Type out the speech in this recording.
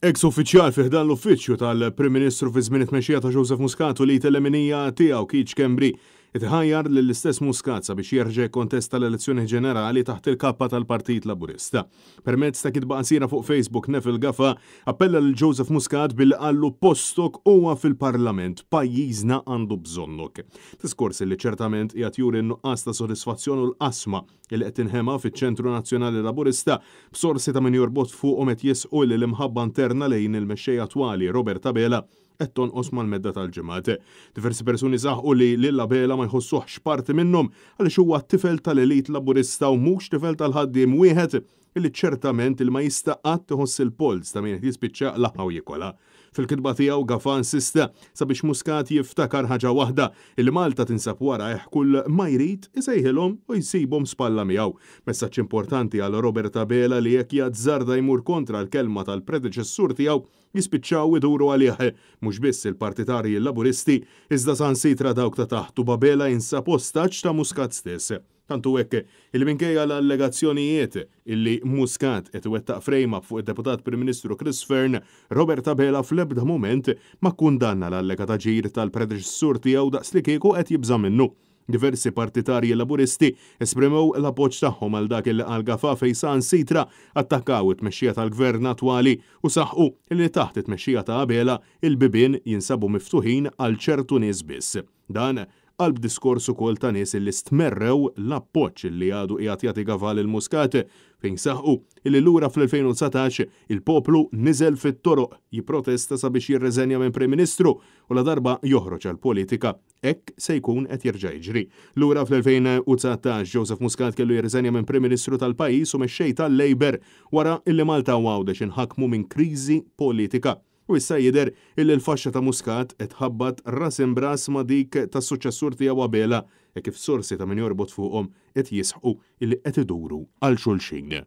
Ex uffiċjal fih dan l-uffiċċju tal-Prim Ministru fi żmien it-tmexxija ta' Joseph Muscat u li t-elemenija tiegħu Keith Schembri itħajjar lill-istess Muscat sabiex jerġa' jkontesta l-elezzjoni ġenerali taħt il-kappa tal-Partit Laburista. Permezz ta' kitba qasira fuq Facebook Neville Gaffa appella lil Joseph Muscat billi qallu postok huwa fil-Parlament, pajjiżna għandu bżonnok. Diskors li ċertament qiegħed juri n-nuqqas ta' sodisfazzjon u l-qasma li qed tinħema fiċ-Ċentru Nazzjonali Laburista b'sorsi ta' min jorbot fuqhom qed jisqu li l-imħabba interna lejn il-mexxej attwali Robert Abela qed tonqos mal-medda tal-ġimgħat. Diversi persuni saħqu li lil Abela ma jħossuhx parti minnhom għaliex huwa tifel tal-elit Laburista u mhux tifel tal-ħaddiem wieħed illi ċertament il ma jista' qatt iħoss il-polz ta' min qed jispiċċa laħħa u jikola. Fil-kitba tiegħu Gaffa insista sabiex Muscat jiftakar ħaġa waħda illi Malta tinsab wara kull ma jrid isejħilhom u jsibhom spalla miegħu. Messaġġ importanti għal Robert Abela li jekk jazzarda jmur kontra l-kelma tal-predeċessur tiegħu jispiċċaw iduru għalih mhux biss il-partitarji Laburisti iżda sansitra dawk ta' taħt u Abela jinsab ostaġġ ta' Muscat stess. Tantu hekk il-minkejja l-allegazzjonijiet illi Muscat qed iwettaq frame-up fuq id-Deputat Prim Ministru Chris Fearn, Robert Abela fl-ebda mument ma kkundanna l-allegata ġir tal-predeċessur tiegħu daqs li kieku qed jibża minnu. Diversi partitarji Laburisti esprimew l-appoġġ tagħhom għal dak il qal Gaffa fejn sansitra attakkaw it-tmexxija tal-Gvern attwali u saħħu li taħt it-tmexxija ta' Abela il-bibien jinsabu miftuħin għal ċertu nies biss. Dan qalb diskors ukoll ta' nies li stmerrew l-appoġġ li għadu qiegħed jagħti Gaffa lil Muscat fejn saħħu illi lura fl-2019 il-poplu niżel fit-toroq jipprotesta sabiex jirreżenja minn Prim Ministru u la darba joħroġ għall-politika. Hekk se jkun qed jerġa' jiġri. Lura fl-2019 Joseph Muscat kellu jirreżenja minn Prim Ministru tal-pajjiż u mexxej tal-Labor wara illi Malta għawdex inħakmu minn kriżi politika. U issa jidher illi l-faxxa ta' Muscat qed ħabbat ras imbras ma' dik tas-suċċessur tiegħu Abela kif sorsi ta' min jorbot fuqhom qed jisħqu illi qed iduru għal xulxin.